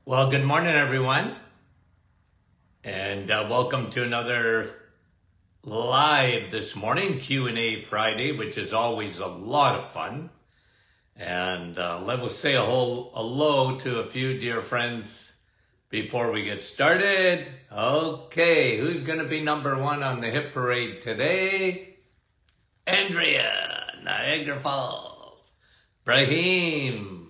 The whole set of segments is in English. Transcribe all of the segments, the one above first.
Well, good morning, everyone, and welcome to another live this morning, Q&A Friday, which is always a lot of fun. And let us say a whole hello to a few dear friends before we get started. Okay, who's going to be number one on the hit parade today? Andrea, Niagara Falls. Brahim.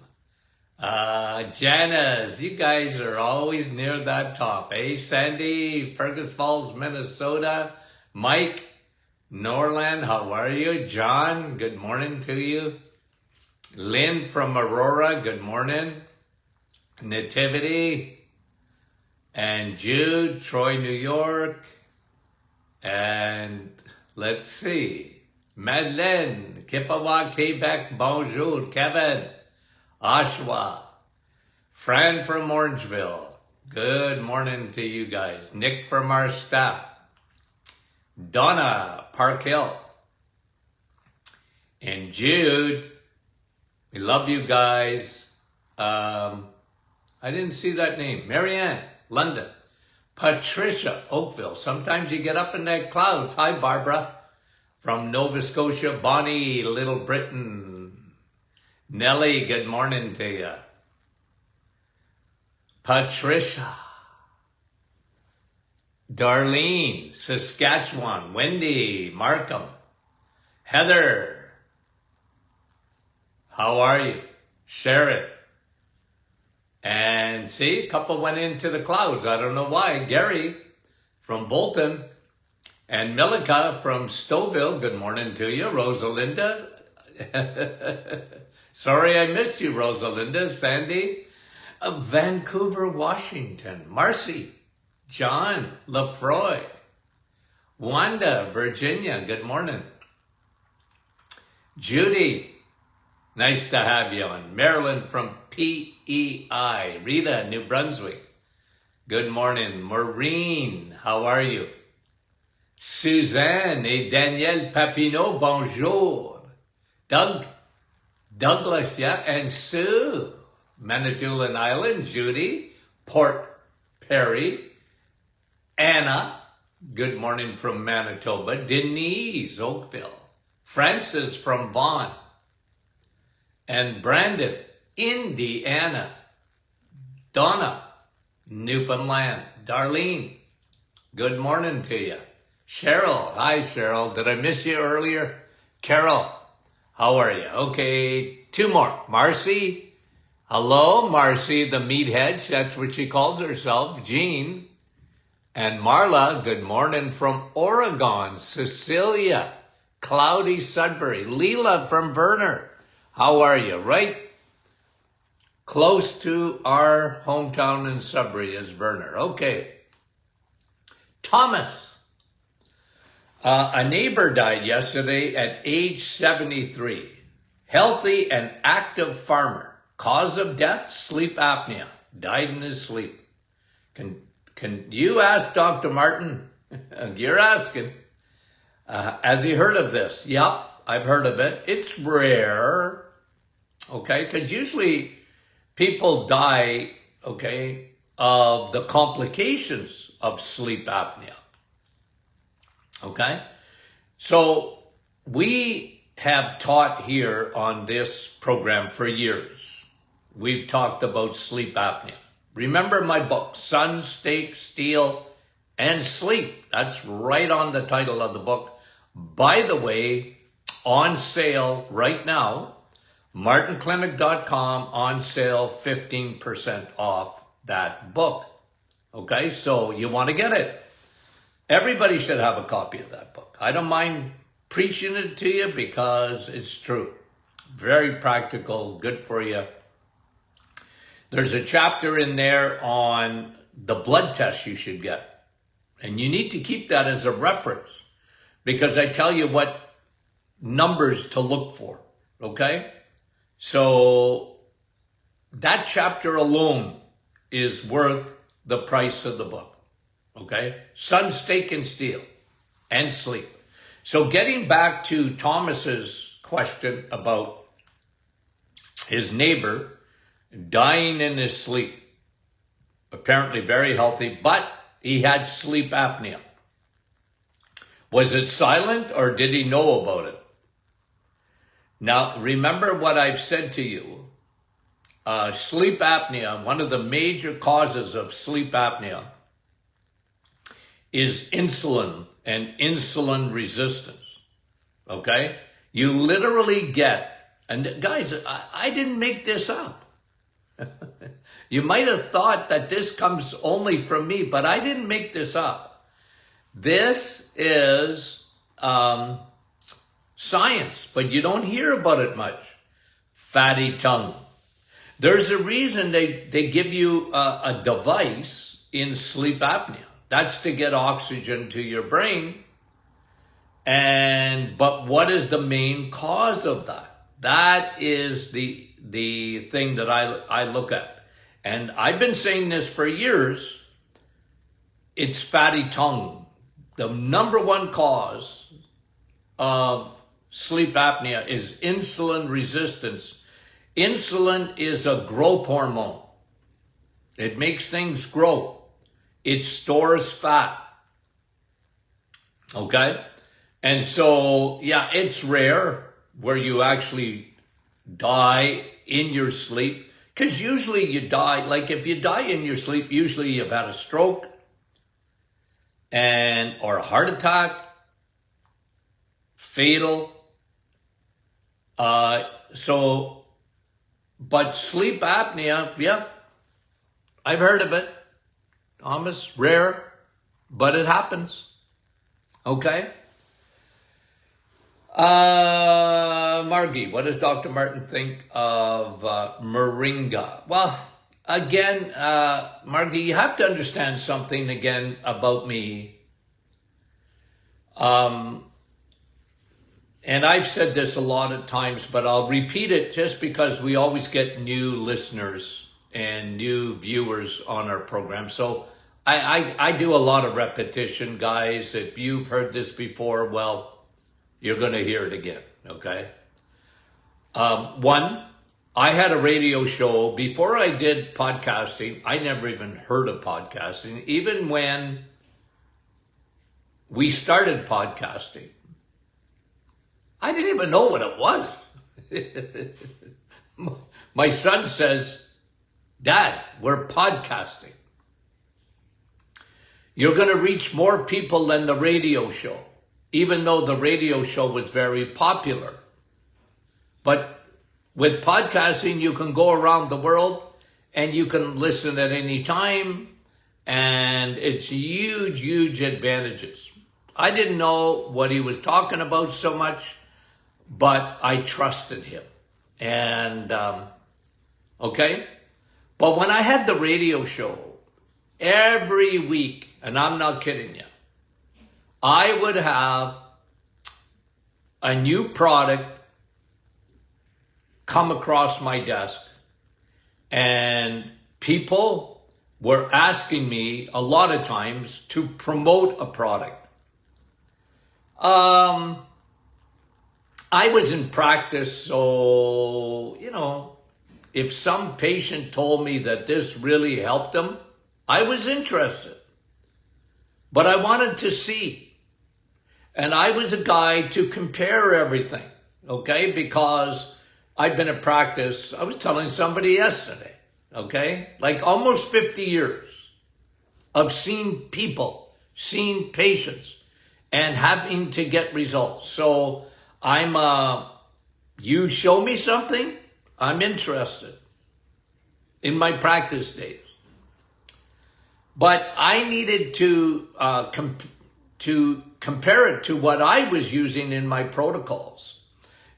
Janice, you guys are always near that top, eh? Sandy, Fergus Falls, Minnesota. Mike, Norland, how are you? John, good morning to you. Lynn from Aurora, good morning. Nativity, and Jude, Troy, New York. And let's see, Madeleine, Kippawa, Quebec, bonjour. Kevin, Oshawa, Fran from Orangeville, good morning to you guys. Nick from our staff, Donna, Park Hill, and Jude, we love you guys. I didn't see that name. Marianne, London. Patricia, Oakville. Sometimes you get up in the clouds. Hi, Barbara. From Nova Scotia. Bonnie, Little Britain. Nellie, good morning to you. Patricia. Darlene, Saskatchewan. Wendy, Markham. Heather, how are you? Sharon. And see, a couple went into the clouds. I don't know why. Gary from Bolton. And Milika from Stouffville. Good morning to you. Rosalinda. Sorry I missed you, Rosalinda. Sandy, Vancouver, Washington. Marcy, John, Lefroy. Wanda, Virginia, good morning. Judy, nice to have you on. Marilyn from PEI. Rita, New Brunswick, good morning. Maureen, how are you? Suzanne et Danielle Papineau, bonjour. Douglas, yeah, and Sue, Manitoulin Island. Judy, Port Perry. Anna, good morning from Manitoba. Denise, Oakville. Francis from Vaughan. And Brandon, Indiana. Donna, Newfoundland. Darlene, good morning to you. Cheryl, hi Cheryl, did I miss you earlier? Carol, how are you? Okay, two more. Marcy, hello, Marcy, the meathead, that's what she calls herself. Jean, and Marla, good morning from Oregon. Cecilia, cloudy Sudbury. Leela from Verner, how are you? Right close to our hometown in Sudbury is Verner. Okay. Thomas. A neighbor died yesterday at age 73. Healthy and active farmer. Cause of death, sleep apnea. Died in his sleep. Can you ask Dr. Martin? You're asking. Has he heard of this? Yep, I've heard of it. It's rare. Okay, because usually people die, okay, of the complications of sleep apnea. Okay, so we have taught here on this program for years. We've talked about sleep apnea. Remember my book, Sun, Steak, Steel, and Sleep. That's right on the title of the book. By the way, on sale right now, martinclinic.com, on sale 15% off that book. Okay, so you want to get it. Everybody should have a copy of that book. I don't mind preaching it to you because it's true. Very practical, good for you. There's a chapter in there on the blood test you should get. And you need to keep that as a reference because I tell you what numbers to look for, okay? So that chapter alone is worth the price of the book. Okay, Sun, Steak, and Steel, and Sleep. So getting back to Thomas's question about his neighbor dying in his sleep. apparently very healthy, but he had sleep apnea. Was it silent or did he know about it? Now, remember what I've said to you. Sleep apnea, one of the major causes of sleep apnea is insulin and insulin resistance. Okay? You literally get, and guys, I didn't make this up. You might have thought that this comes only from me, but I didn't make this up. This is science, but you don't hear about it much. Fatty tongue. There's a reason they give you a device in sleep apnea. That's to get oxygen to your brain. But what is the main cause of that? That is the thing that I look at. And I've been saying this for years. It's fatty tongue. The number one cause of sleep apnea is insulin resistance. Insulin is a growth hormone. It makes things grow. It stores fat. Okay? And so, yeah, it's rare where you actually die in your sleep. Because usually you die, like if you die in your sleep, usually you've had a stroke or a heart attack, fatal. But sleep apnea, yeah, I've heard of it. Thomas, rare, but it happens. Okay? Margie, what does Dr. Martin think of moringa? Well, again, Margie, you have to understand something again about me. And I've said this a lot of times, but I'll repeat it just because we always get new listeners and new viewers on our program. So I do a lot of repetition, guys. If you've heard this before, well, you're going to hear it again, okay? One, I had a radio show. Before I did podcasting, I never even heard of podcasting. Even when we started podcasting, I didn't even know what it was. My son says, Dad, we're podcasting. You're going to reach more people than the radio show, even though the radio show was very popular. But with podcasting, you can go around the world and you can listen at any time. And it's huge, huge advantages. I didn't know what he was talking about so much, but I trusted him. And, okay. But when I had the radio show, every week, and I'm not kidding you, I would have a new product come across my desk, and people were asking me a lot of times to promote a product. I was in practice, so, if some patient told me that this really helped them, I was interested. But I wanted to see. And I was a guy to compare everything, okay? Because I've been in practice, I was telling somebody yesterday, okay? Like almost 50 years of seeing people, seeing patients, and having to get results. So you show me something, I'm interested in my practice days. But I needed to compare it to what I was using in my protocols.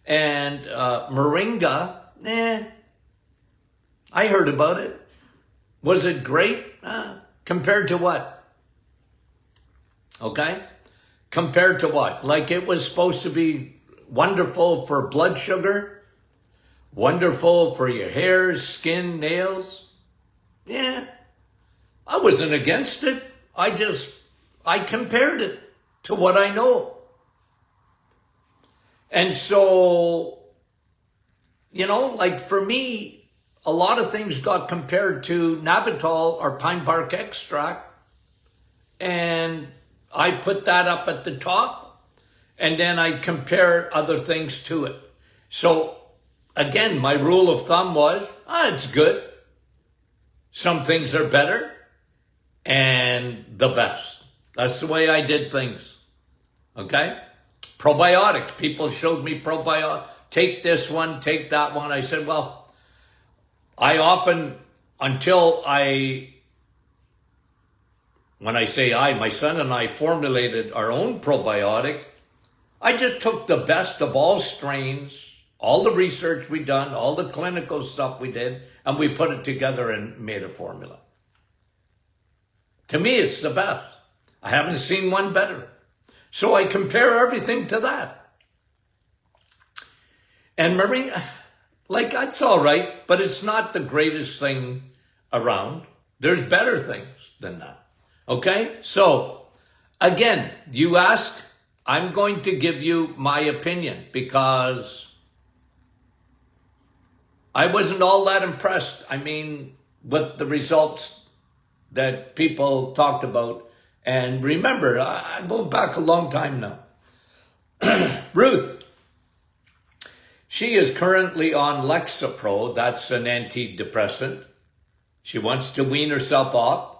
And moringa, I heard about it. Was it great? Compared to what? Okay? Compared to what? Like it was supposed to be wonderful for blood sugar, wonderful for your hair, skin, nails. Yeah, I wasn't against it. I compared it to what I know. And so, like for me, a lot of things got compared to Navitol or pine bark extract, and I put that up at the top, and then I compare other things to it. So again, my rule of thumb was, it's good. Some things are better, and the best. That's the way I did things. Okay? Probiotics. People showed me probiotics. Take this one, take that one. I said, well, I often, when I say my son and I formulated our own probiotic, I just took the best of all strains, all the research we done, all the clinical stuff we did, and we put it together and made a formula. To me, it's the best. I haven't seen one better. So I compare everything to that. And moringa, it's all right, but it's not the greatest thing around. There's better things than that. Okay? So, again, you ask, I'm going to give you my opinion because I wasn't all that impressed. With the results that people talked about. And remember, I'm going back a long time now. Ruth, she is currently on Lexapro. That's an antidepressant. She wants to wean herself off.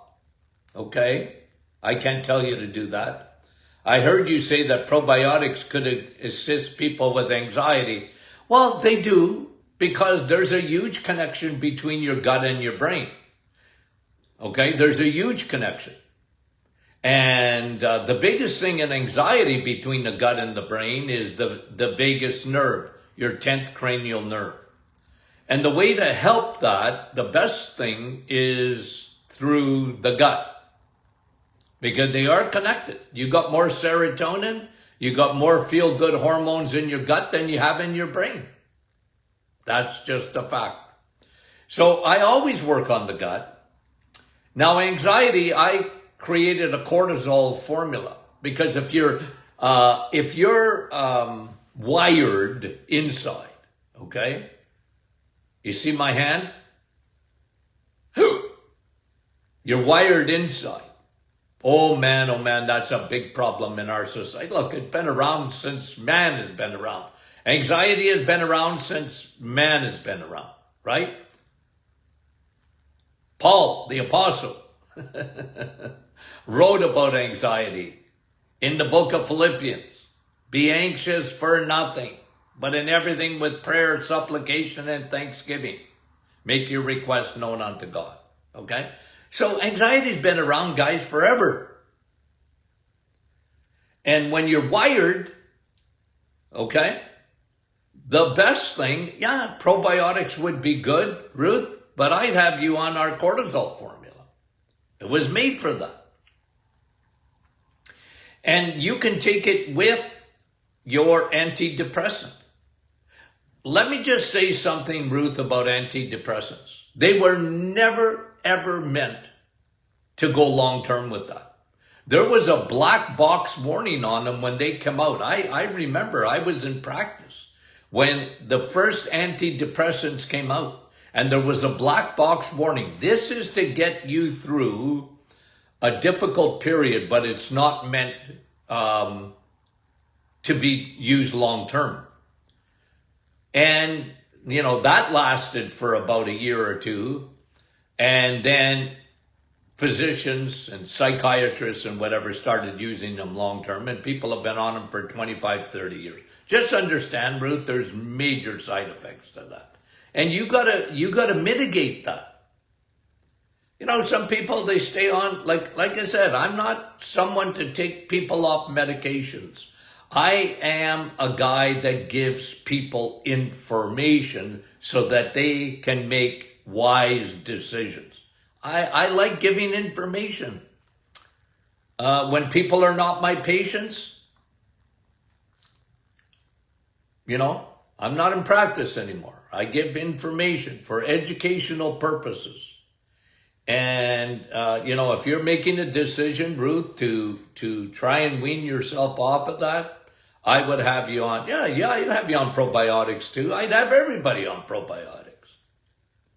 Okay? I can't tell you to do that. I heard you say that probiotics could assist people with anxiety. Well, they do, because there's a huge connection between your gut and your brain. Okay? There's a huge connection. And the biggest thing in anxiety between the gut and the brain is the vagus nerve, your 10th cranial nerve. And the way to help that, the best thing is through the gut. Because they are connected. You got more serotonin, you got more feel-good hormones in your gut than you have in your brain. That's just a fact. So I always work on the gut. Now, anxiety, I created a cortisol formula, because if you're wired inside, okay, you see my hand? You're wired inside. Oh man, that's a big problem in our society. Look, it's been around since man has been around. Anxiety has been around since man has been around, right? Paul, the apostle, wrote about anxiety in the book of Philippians. Be anxious for nothing, but in everything with prayer, supplication, and thanksgiving. Make your requests known unto God. Okay? So anxiety's been around, guys, forever. And when you're wired, okay, the best thing, probiotics would be good, Ruth, but I'd have you on our cortisol formula. It was made for that. And you can take it with your antidepressant. Let me just say something, Ruth, about antidepressants. They were never, ever meant to go long-term with that. There was a black box warning on them when they came out. I remember I was in practice when the first antidepressants came out, and there was a black box warning. This is to get you through a difficult period, but it's not meant to be used long-term. And, that lasted for about a year or two. And then physicians and psychiatrists and whatever started using them long-term, and people have been on them for 25, 30 years. Just understand, Ruth, there's major side effects to that. And you gotta mitigate that. Some people, they stay on, like I said, I'm not someone to take people off medications. I am a guy that gives people information so that they can make wise decisions. I like giving information. When people are not my patients, I'm not in practice anymore. I give information for educational purposes. And, if you're making a decision, Ruth, to try and wean yourself off of that, I would have you on, I'd have you on probiotics too. I'd have everybody on probiotics.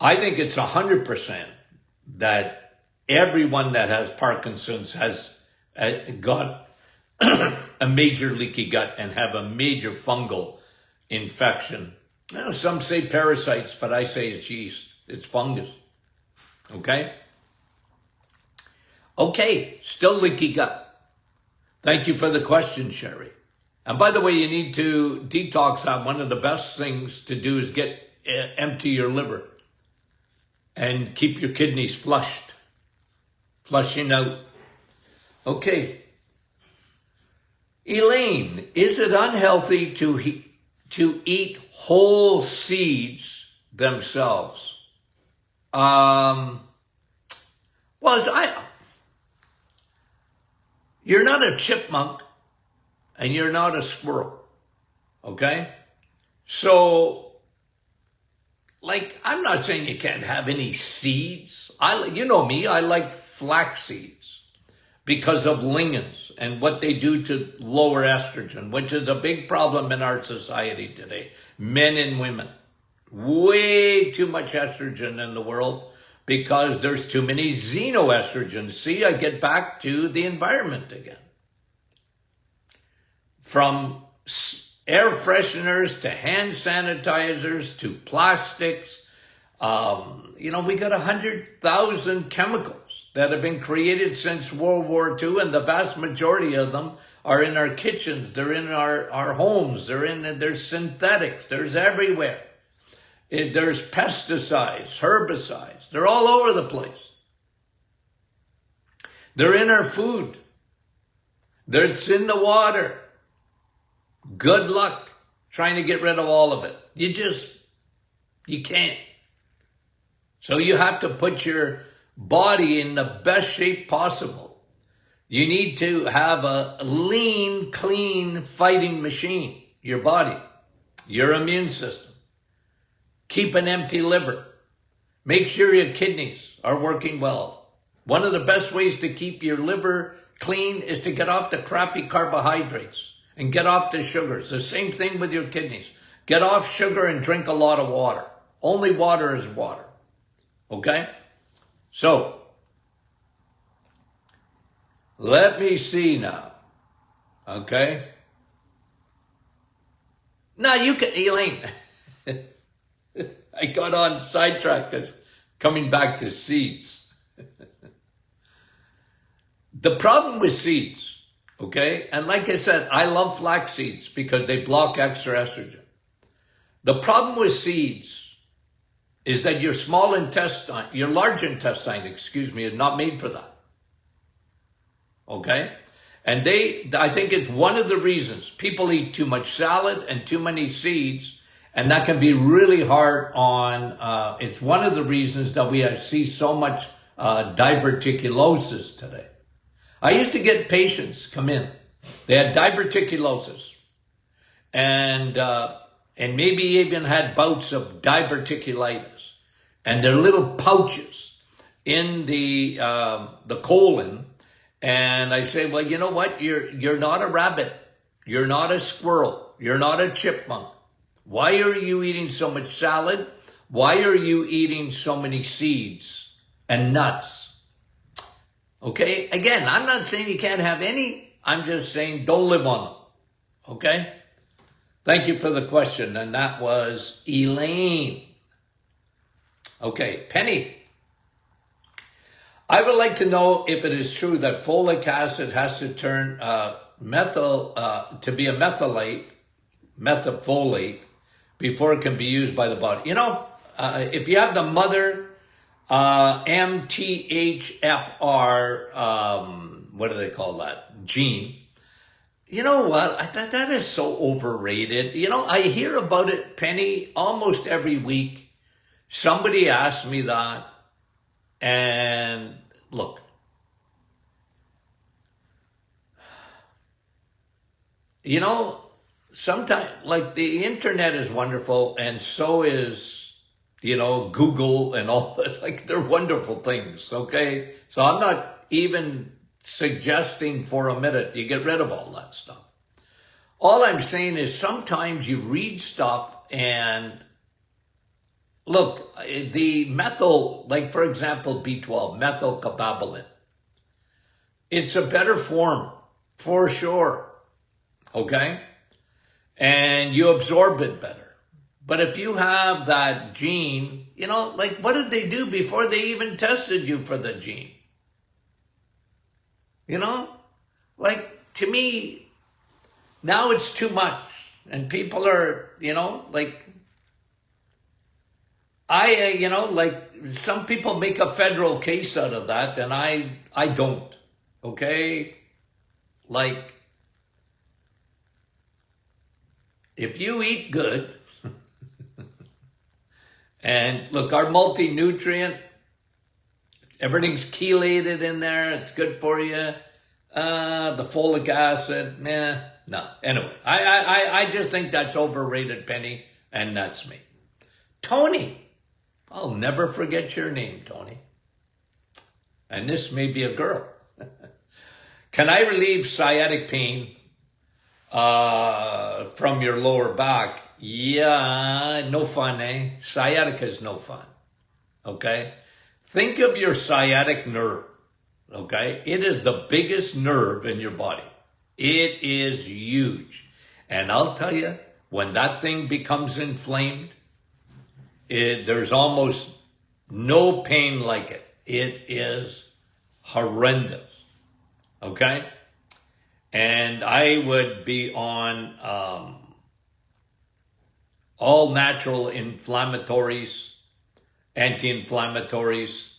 I think it's 100% that everyone that has Parkinson's has got a major leaky gut and have a major fungal infection. You know, some say parasites, but I say it's yeast. It's fungus. Okay? Okay, still leaky gut. Thank you for the question, Sherry. And by the way, you need to detox out. One of the best things to do is empty your liver and keep your kidneys flushed. Flushing out. Okay. Elaine, is it unhealthy to eat whole seeds themselves? You're not a chipmunk and you're not a squirrel, okay? So, I'm not saying you can't have any seeds. You know me, I like flax seeds because of lignans and what they do to lower estrogen, which is a big problem in our society today. Men and women, way too much estrogen in the world because there's too many xenoestrogens. See, I get back to the environment again. From air fresheners to hand sanitizers to plastics, we got 100,000 chemicals that have been created since World War II, and the vast majority of them are in our kitchens, they're in our homes, there's synthetics, there's everywhere. There's pesticides, herbicides, they're all over the place. They're in our food. It's in the water. Good luck trying to get rid of all of it. You can't. So you have to put your body in the best shape possible. You need to have a lean, clean fighting machine, your body, your immune system. Keep an empty liver. Make sure your kidneys are working well. One of the best ways to keep your liver clean is to get off the crappy carbohydrates and get off the sugars. The same thing with your kidneys. Get off sugar and drink a lot of water. Only water is water. Okay? So, let me see now. Okay? Now you can, Elaine. I got on sidetrack because coming back to seeds. The problem with seeds, okay? And like I said, I love flax seeds because they block extra estrogen. The problem with seeds is that your large intestine, is not made for that. Okay? And I think it's one of the reasons people eat too much salad and too many seeds, and that can be really hard on, it's one of the reasons that we see so much diverticulosis today. I used to get patients come in. They had diverticulosis and maybe even had bouts of diverticulitis, and their little pouches in the colon. And I say, well, you know what? You're not a rabbit. You're not a squirrel. You're not a chipmunk. Why are you eating so much salad? Why are you eating so many seeds and nuts? Okay, again, I'm not saying you can't have any. I'm just saying don't live on them. Okay? Thank you for the question. And that was Elaine. Okay, Penny. I would like to know if it is true that folic acid has to turn to be a methylfolate, before it can be used by the body. If you have the mother MTHFR, what do they call that, gene, you know what, that is so overrated. I hear about it, Penny, almost every week. Somebody asks me that, and look, sometimes, the internet is wonderful, and so is, Google and all that. They're wonderful things, okay? So I'm not even suggesting for a minute you get rid of all that stuff. All I'm saying is sometimes you read stuff and, look, the methyl, like for example, B12, methylcobalamin, it's a better form for sure, okay? And you absorb it better. But if you have that gene, like what did they do before they even tested you for the gene? Like to me, now it's too much. And people are, like, like some people make a federal case out of that and I don't, okay? Like, if you eat good, and look, our multi-nutrient, everything's chelated in there, it's good for you. The folic acid, no. Anyway, I just think that's overrated, Penny, and that's me. Tony, I'll never forget your name, Tony. And this may be a girl. Can I relieve sciatic pain from your lower back? Yeah, no fun, eh? Sciatica is no fun, okay? Think of your sciatic nerve, okay? It is the biggest nerve in your body. It is huge. And I'll tell you, when that thing becomes inflamed, there's almost no pain like it. It is horrendous, okay? And I would be on all natural inflammatories, anti-inflammatories,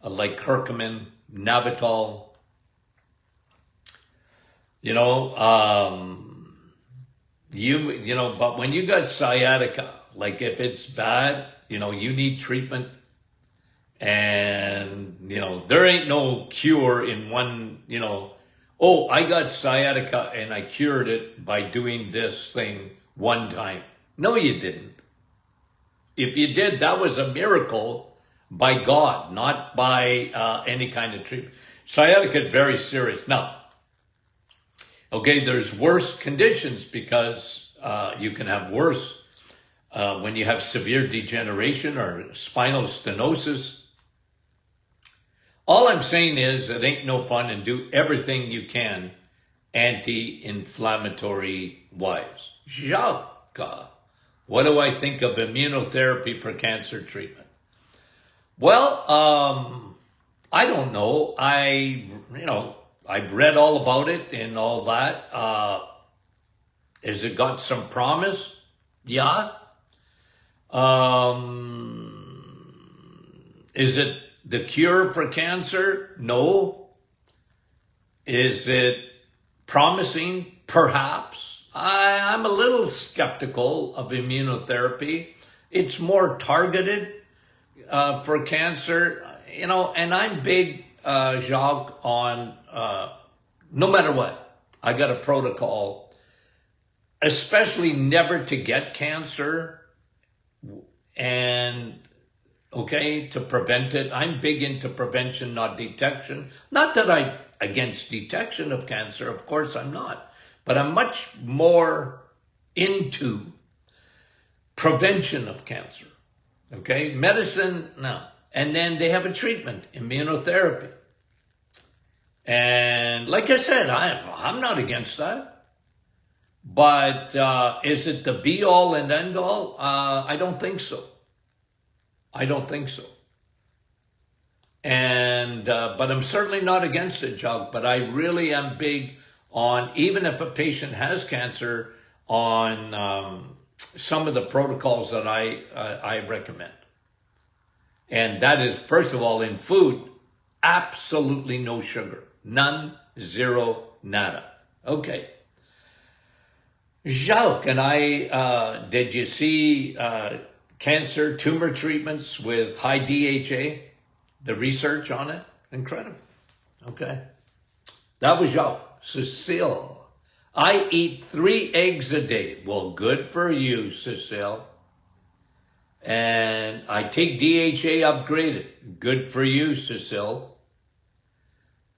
like curcumin, Navital. But when you got sciatica, like if it's bad, you need treatment. And, there ain't no cure in one, oh, I got sciatica and I cured it by doing this thing one time. No, you didn't. If you did, that was a miracle by God, not by any kind of treatment. Sciatica is very serious. Now, okay, there's worse conditions because you can have worse when you have severe degeneration or spinal stenosis. All I'm saying is it ain't no fun, and do everything you can anti-inflammatory wise. Jacques, what do I think of immunotherapy for cancer treatment? Well, I don't know. I've read all about it and all that. Has it got some promise? Yeah. Is it the cure for cancer? No. Is it promising? Perhaps. I'm a little skeptical of immunotherapy. It's more targeted for cancer, and I'm big, Jacques, on no matter what, I got a protocol, especially never to get cancer and, okay, to prevent it. I'm big into prevention, not detection. Not that I'm against detection of cancer, of course I'm not. But I'm much more into prevention of cancer, okay? Medicine, no. And then they have a treatment, immunotherapy. And like I said, I'm not against that. But is it the be-all and end-all? I don't think so. I don't think so. And but I'm certainly not against it, Jacques. But I really am big on, even if a patient has cancer, on some of the protocols that I recommend. And that is, first of all, in food, absolutely no sugar. None, zero, nada. Okay. Jacques, and did you see cancer tumor treatments with high DHA? The research on it? Incredible. Okay. That was Jacques. Cecile, I eat 3 eggs a day. Well, good for you, Cecile. And I take DHA upgraded. Good for you, Cecile.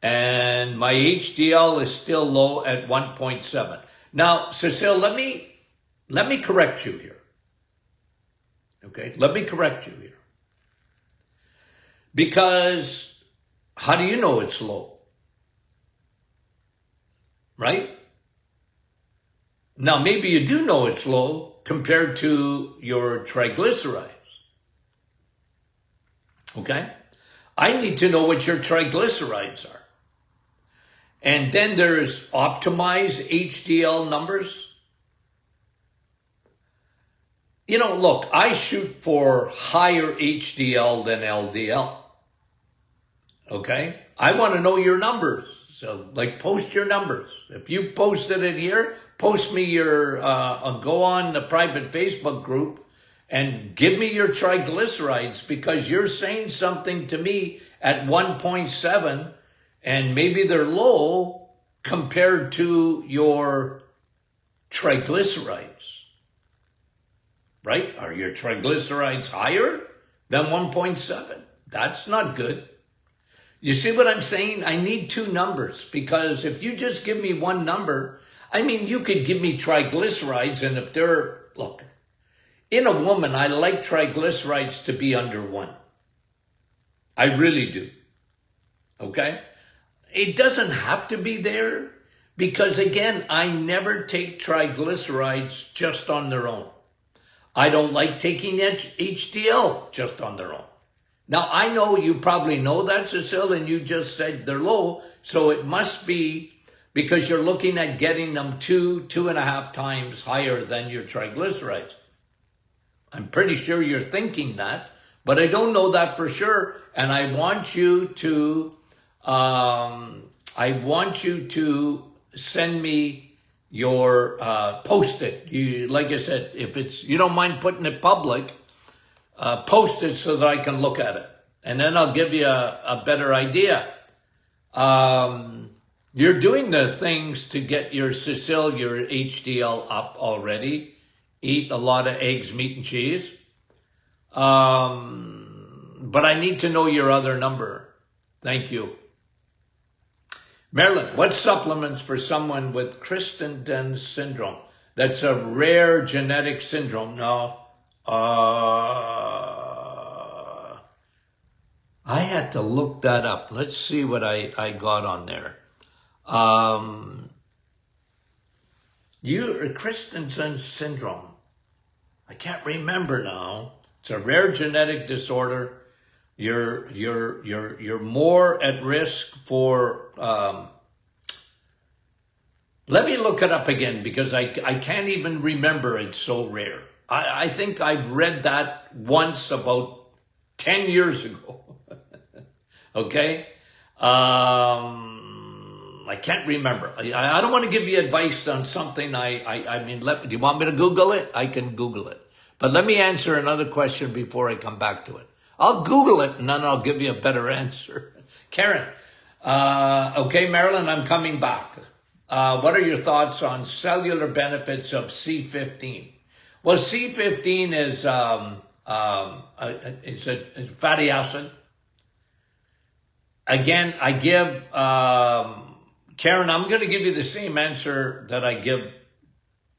And my HDL is still low at 1.7. Now, Cecile, let me correct you here. Okay, let me correct you here. Because how do you know it's low? Right? Now, maybe you do know it's low compared to your triglycerides. Okay? I need to know what your triglycerides are. And then there's optimized HDL numbers. You know, look, I shoot for higher HDL than LDL. Okay? I want to know your numbers. So, like, post your numbers. If you posted it here, post me your, go on the private Facebook group and give me your triglycerides, because you're saying something to me at 1.7 and maybe they're low compared to your triglycerides. Right? Are your triglycerides higher than 1.7? That's not good. You see what I'm saying? I need two numbers, because if you just give me one number, I mean, you could give me triglycerides, and if they're, look, in a woman, I like triglycerides to be under 1. I really do. Okay? It doesn't have to be there, because again, I never take triglycerides just on their own. I don't like taking HDL just on their own. Now, I know you probably know that, Cecile, and you just said they're low, so it must be because you're looking at getting them 2.5 times higher than your triglycerides. I'm pretty sure you're thinking that, but I don't know that for sure, and I want you to send me your post it. You, like I said, if it's you don't mind putting it public, post it so that I can look at it, and then I'll give you a better idea. You're doing the things to get your HDL up already. Eat a lot of eggs, meat, and cheese. But I need to know your other number. Thank you. Marilyn, what supplements for someone with Christianson syndrome? That's a rare genetic syndrome. No. I had to look that up. Let's see what I got on there. You're Christianson syndrome. I can't remember now. It's a rare genetic disorder. You're more at risk for. Let me look it up again, because I can't even remember. It's so rare. I think I've read that once about 10 years ago. Okay? I can't remember. I don't want to give you advice on something. I mean, do you want me to Google it? I can Google it. But let me answer another question before I come back to it. I'll Google it, and then I'll give you a better answer. Karen. Okay, Marilyn, I'm coming back. What are your thoughts on cellular benefits of C15? Well, C15 is it's a fatty acid. Again, I give, Karen, I'm going to give you the same answer that I give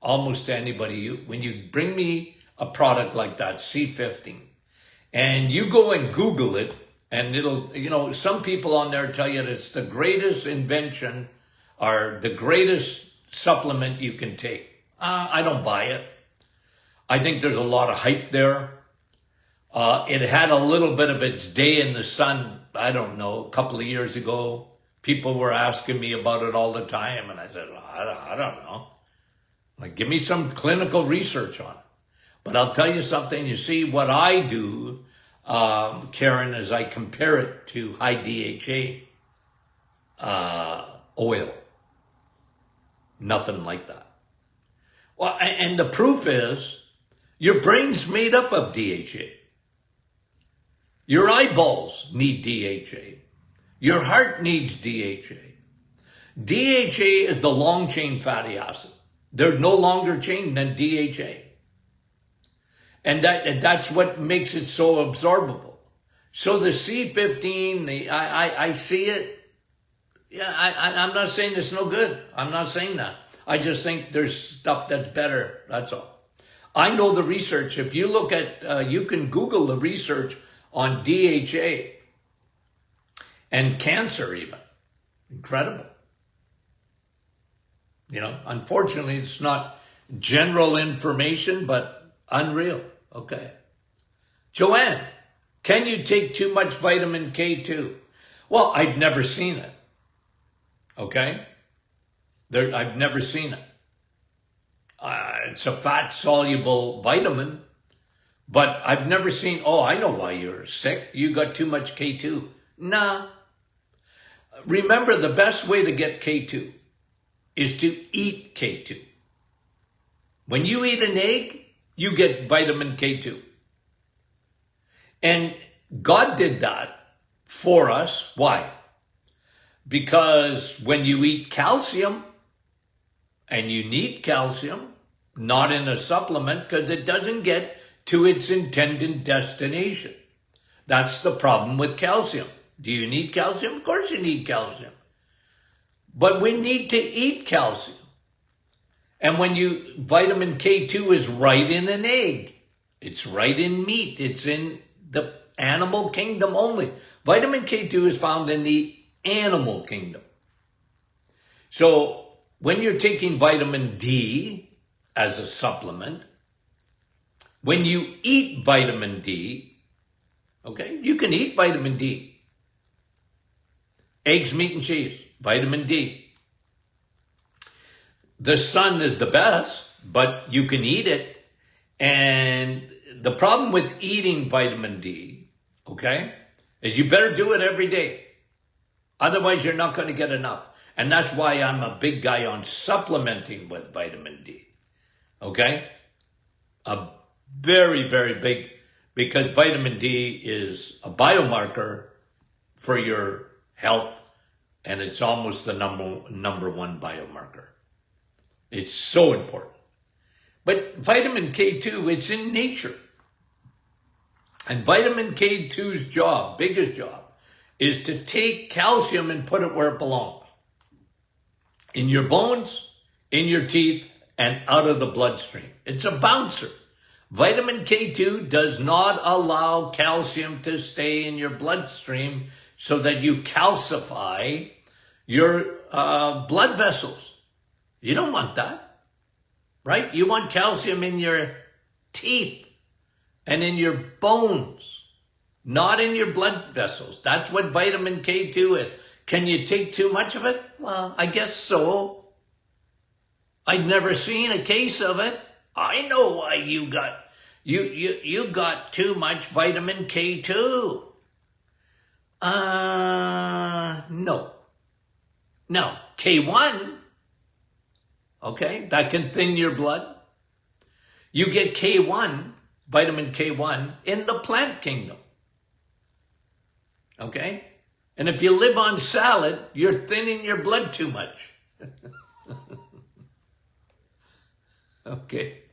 almost to anybody. When you bring me a product like that, C15, and you go and Google it, and it'll, you know, some people on there tell you that it's the greatest invention or the greatest supplement you can take. I don't buy it. I think there's a lot of hype there. It had a little bit of its day in the sun, I don't know, a couple of years ago. People were asking me about it all the time, and I said, well, I don't know. Like, give me some clinical research on it. But I'll tell you something. You see, what I do, Karen, is I compare it to high DHA oil. Nothing like that. Well, and the proof is your brain's made up of DHA. Your eyeballs need DHA. Your heart needs DHA. DHA is the long chain fatty acid. They're no longer chain than DHA. And that's what makes it so absorbable. So the C15, I see it. Yeah, I'm not saying it's no good. I'm not saying that. I just think there's stuff that's better. That's all. I know the research. If you look at, you can Google the research on DHA and cancer even. Incredible. You know, unfortunately, it's not general information, but unreal. Okay. Joanne, can you take too much vitamin K2? Well, I've never seen it. Okay. I've never seen it. It's a fat-soluble vitamin, but I've never seen, oh, I know why you're sick. You got too much K2. Nah. Remember, the best way to get K2 is to eat K2. When you eat an egg, you get vitamin K2. And God did that for us. Why? Because when you eat calcium, and you need calcium, not in a supplement, because it doesn't get to its intended destination. That's the problem with calcium. Do you need calcium? Of course you need calcium. But we need to eat calcium. And vitamin K2 is right in an egg. It's right in meat. It's in the animal kingdom only. Vitamin K2 is found in the animal kingdom. So when you're taking vitamin D as a supplement, when you eat vitamin D, okay, you can eat vitamin D. Eggs, meat, and cheese, vitamin D. The sun is the best, but you can eat it. And the problem with eating vitamin D, okay, is you better do it every day. Otherwise, you're not going to get enough. And that's why I'm a big guy on supplementing with vitamin D. Okay? A very, very big, because vitamin D is a biomarker for your health, and it's almost the number one biomarker. It's so important. But vitamin K2, it's in nature. And vitamin K2's job, biggest job, is to take calcium and put it where it belongs. In your bones, in your teeth, and out of the bloodstream. It's a bouncer. Vitamin K2 does not allow calcium to stay in your bloodstream so that you calcify your blood vessels. You don't want that, right? You want calcium in your teeth and in your bones, not in your blood vessels. That's what vitamin K2 is. Can you take too much of it? Well, I guess so. I've never seen a case of it. I know why you got too much vitamin K2. No. Now, K1, okay, that can thin your blood. You get K1, vitamin K1, in the plant kingdom. Okay? And if you live on salad, you're thinning your blood too much. Okay.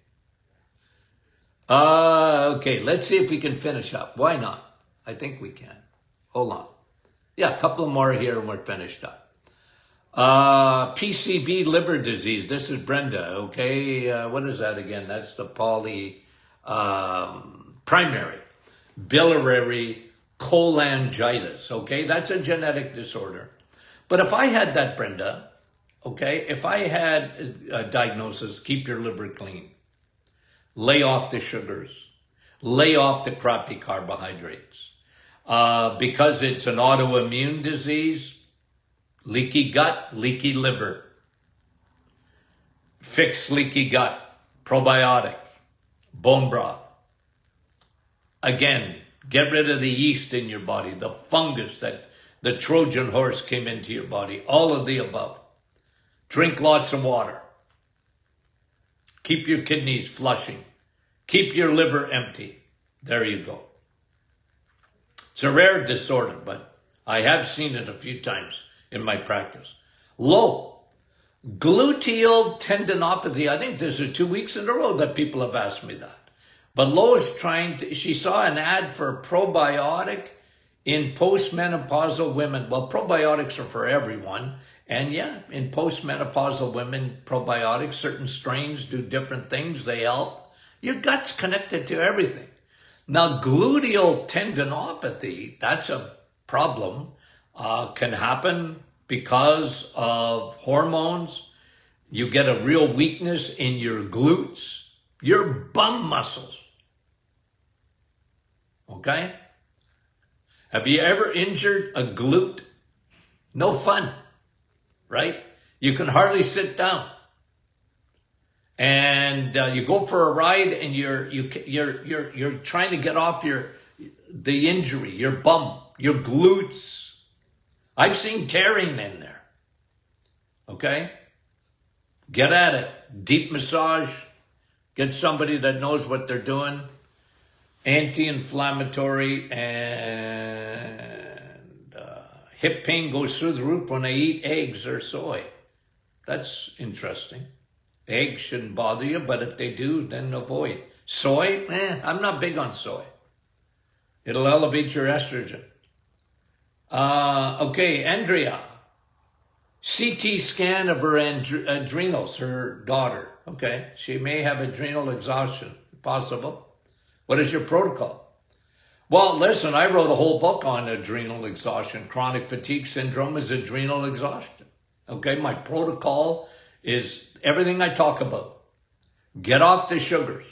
Okay, let's see if we can finish up. Why not? I think we can. Hold on. Yeah, a couple more here and we're finished up. PCB liver disease. This is Brenda, okay? What is that again? That's the primary biliary cholangitis, okay? That's a genetic disorder. But if I had that, Brenda, okay, if I had a diagnosis, keep your liver clean. Lay off the sugars. Lay off the crappy carbohydrates. Because it's an autoimmune disease, leaky gut, leaky liver. Fix leaky gut. Probiotics. Bone broth. Again, get rid of the yeast in your body, the fungus that the Trojan horse came into your body, all of the above. Drink lots of water. Keep your kidneys flushing. Keep your liver empty. There you go. It's a rare disorder, but I have seen it a few times in my practice. Low gluteal tendinopathy. I think this is 2 weeks in a row that people have asked me that. But Lo is she saw an ad for probiotic in postmenopausal women. Well, probiotics are for everyone. And yeah, in postmenopausal women, probiotics, certain strains do different things. They help. Your gut's connected to everything. Now, gluteal tendinopathy, that's a problem, can happen because of hormones. You get a real weakness in your glutes, your bum muscles. Okay? Have you ever injured a glute? No fun, right? You can hardly sit down. And you go for a ride and you're trying to get off the injury, your bum, your glutes. I've seen tearing in there. Okay? Get at it. Deep massage. Get somebody that knows what they're doing. Anti-inflammatory, and hip pain goes through the roof when they eat eggs or soy. That's interesting. Eggs shouldn't bother you, but if they do, then avoid. Soy, I'm not big on soy. It'll elevate your estrogen. Okay, Andrea. CT scan of her adrenals, her daughter. Okay, she may have adrenal exhaustion, possible. What is your protocol? Well, listen, I wrote a whole book on adrenal exhaustion. Chronic fatigue syndrome is adrenal exhaustion. Okay, my protocol is everything I talk about. Get off the sugars.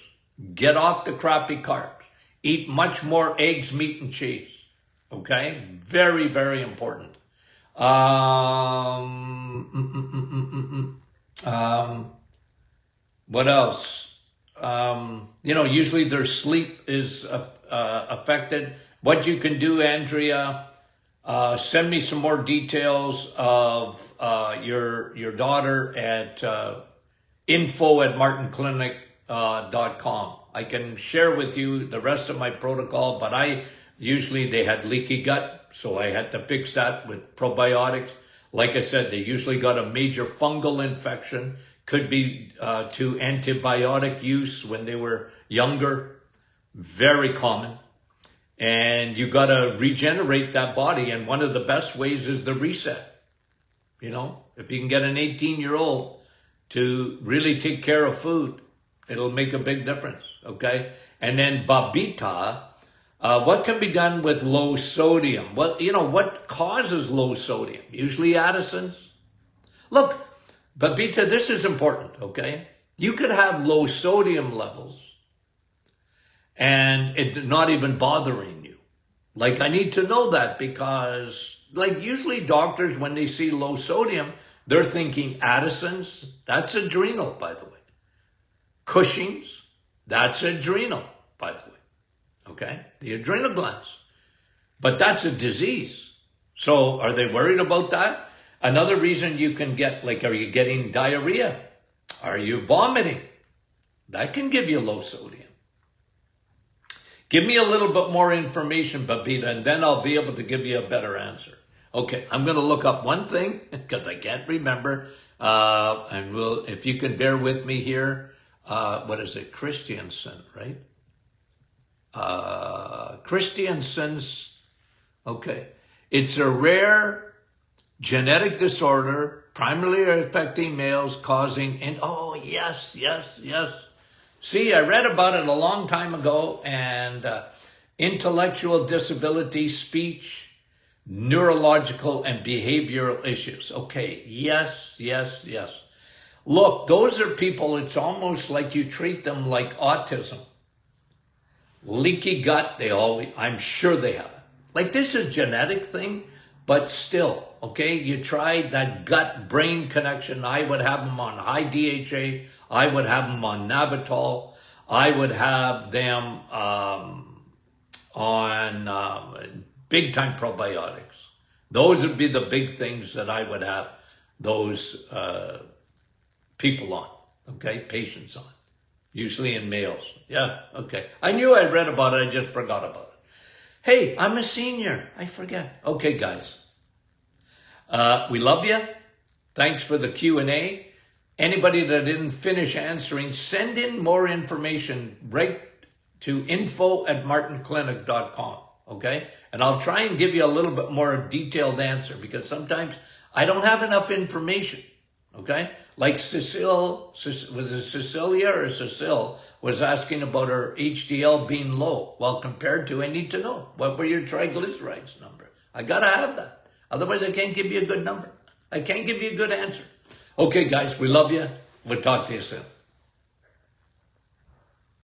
Get off the crappy carbs. Eat much more eggs, meat, and cheese. Okay? Very, very important. What else? Usually their sleep is affected. What you can do, Andrea, send me some more details of your daughter at info@martinclinic.com. I can share with you the rest of my protocol, but they had leaky gut, so I had to fix that with probiotics. Like I said, they usually got a major fungal infection. Could be to antibiotic use when they were younger. Very common. And you got to regenerate that body. And one of the best ways is the reset. If you can get an 18-year-old to really take care of food, it'll make a big difference. Okay. And then Babita, what can be done with low sodium? What causes low sodium? Usually Addison's. Look, Babita, this is important, okay? You could have low sodium levels and it not even bothering you. I need to know that because, usually doctors, when they see low sodium, they're thinking Addison's, that's adrenal, by the way. Cushing's, that's adrenal, by the way. Okay? The adrenal glands. But that's a disease. So are they worried about that? Another reason you can get, are you getting diarrhea? Are you vomiting? That can give you low sodium. Give me a little bit more information, Babita, and then I'll be able to give you a better answer. Okay, I'm going to look up one thing because I can't remember. And if you can bear with me here, what is it? Christianson, right? Christianson's, okay. It's a rare genetic disorder, primarily affecting males, causing, yes. See, I read about it a long time ago, and intellectual disability, speech, neurological, and behavioral issues. Okay, yes. Look, those are people, it's almost like you treat them like autism. Leaky gut, I'm sure they have it. This is a genetic thing, but still, okay, you try that gut-brain connection. I would have them on high DHA. I would have them on Navitol. I would have them on big-time probiotics. Those would be the big things that I would have those people on, okay, patients on, usually in males. Yeah, okay. I knew I read about it. I just forgot about it. Hey, I'm a senior. I forget. Okay, guys. We love you. Thanks for the Q&A. Anybody that didn't finish answering, send in more information right to info@martinclinic.com, okay? And I'll try and give you a little bit more detailed answer because sometimes I don't have enough information, okay? Like Cecile, was it Cecilia or Cecile, was asking about her HDL being low. Well, compared to, I need to know, what were your triglycerides number? I got to have that. Otherwise, I can't give you a good number. I can't give you a good answer. Okay, guys, we love you. We'll talk to you soon.